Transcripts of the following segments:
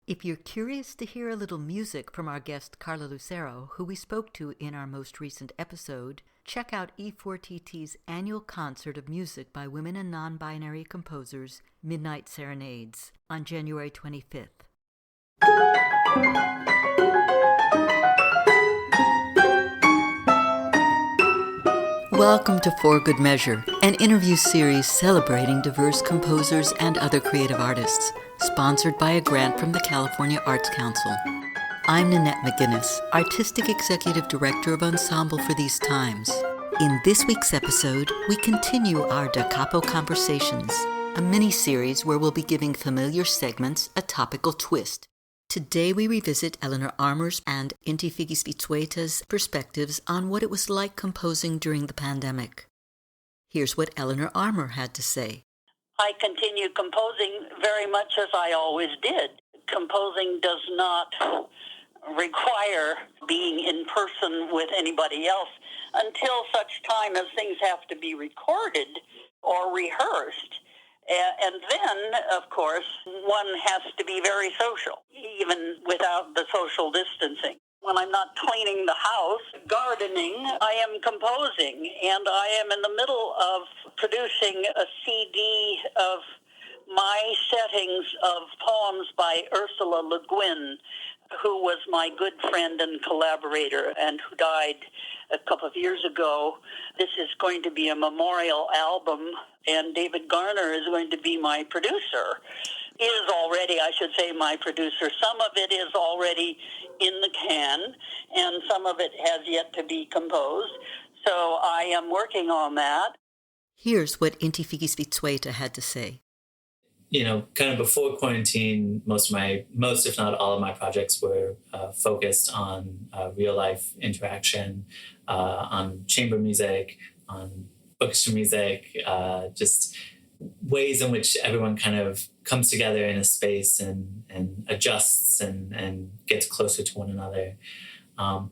If you're curious to hear a little music from our guest Carla Lucero, who we spoke to in our most recent episode, check out E4TT's annual concert of music by women and non-binary composers, Midnight Serenades, on January 25th. Welcome to For Good Measure, an interview series celebrating diverse composers and other creative artists, sponsored by a grant from the California Arts Council. I'm Nanette McGuinness, Artistic Executive Director of Ensemble for these times. In this week's episode, we continue our Capo Conversations, a mini-series where we'll be giving familiar segments a topical twist. Today we revisit Elinor Armer's and Inti figgis-vizueta's perspectives on what it was like composing during the pandemic. Here's what Elinor Armer had to say. I continue composing very much as I always did. Composing does not require being in person with anybody else until such time as things have to be recorded or rehearsed. And then, of course, one has to be very social, even without the social distancing. When I'm not cleaning the house, gardening, I am composing, and I am in the middle of producing a CD of my settings of poems by Ursula Le Guin, who was my good friend and collaborator and who died a couple of years ago. This is going to be a memorial album, and David Garner is going to be my producer. Is already, I should say, my producer. Some of it is already in the can, and some of it has yet to be composed. So I am working on that. Here's what Inti figgis-vizueta had to say. You know, kind of before quarantine, most, if not all of my projects were focused on real-life interaction, on chamber music, on orchestra music, just ways in which everyone kind of comes together in a space and adjusts and gets closer to one another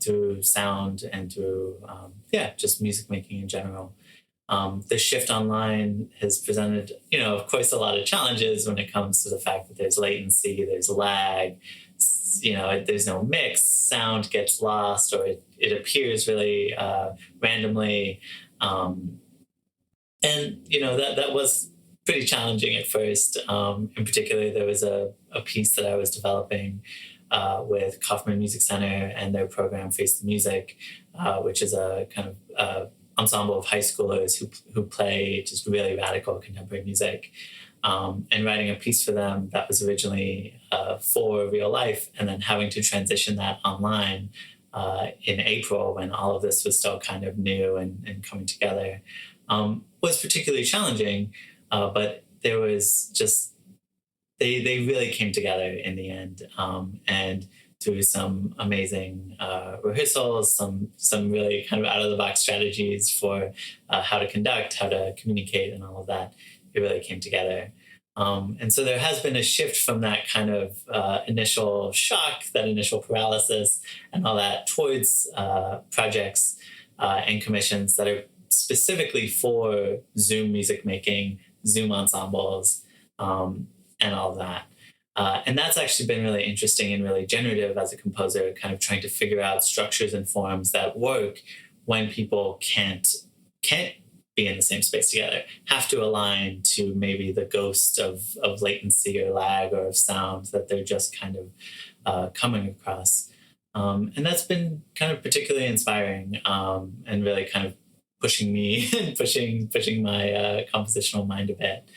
through sound and through, just music making in general. The shift online has presented, of course, a lot of challenges when it comes to the fact that there's latency, there's lag, there's no mix, sound gets lost, or it appears really randomly. That was pretty challenging at first. In particular, there was a piece that I was developing with Kaufman Music Center and their program Face the Music, which is a kind of ensemble of high schoolers who play just really radical contemporary music, and writing a piece for them that was originally for real life, and then having to transition that online in April when all of this was still kind of new and coming together, was particularly challenging, but there was just, they really came together in the end, and through some amazing rehearsals, some really kind of out-of-the-box strategies for how to conduct, how to communicate, and all of that, it really came together. And so there has been a shift from that kind of initial shock, that initial paralysis, and all that towards projects and commissions that are specifically for Zoom music making, Zoom ensembles, and all of that. And that's actually been really interesting and really generative as a composer, kind of trying to figure out structures and forms that work when people can't be in the same space together, have to align to maybe the ghost of latency or lag or of sound that they're just kind of coming across. And that's been kind of particularly inspiring, and really kind of pushing me and pushing my compositional mind a bit.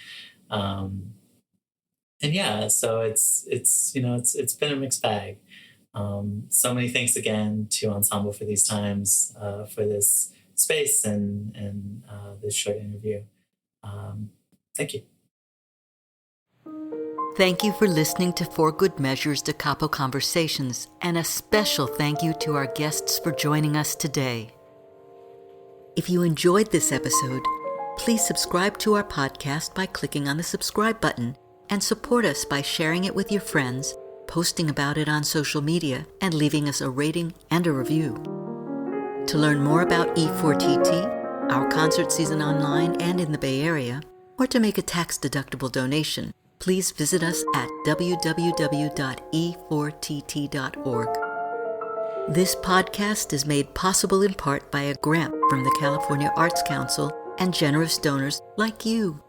So it's been a mixed bag. So many thanks again to Ensemble for these times, for this space and this short interview. Thank you. Thank you for listening to For Good Measure's Capo Conversations, and a special thank you to our guests for joining us today. If you enjoyed this episode, please subscribe to our podcast by clicking on the subscribe button, and support us by sharing it with your friends, posting about it on social media, and leaving us a rating and a review. To learn more about E4TT, our concert season online and in the Bay Area, or to make a tax-deductible donation, please visit us at www.e4tt.org. This podcast is made possible in part by a grant from the California Arts Council and generous donors like you.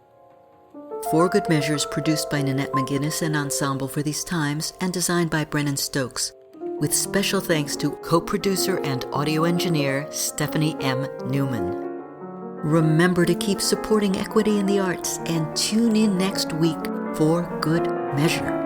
For Good Measures produced by Nanette McGuinness and Ensemble for these times and designed by Brennan Stokes, with special thanks to co-producer and audio engineer Stephanie M. Neumann. Remember to keep supporting equity in the arts and tune in next week for Good Measure.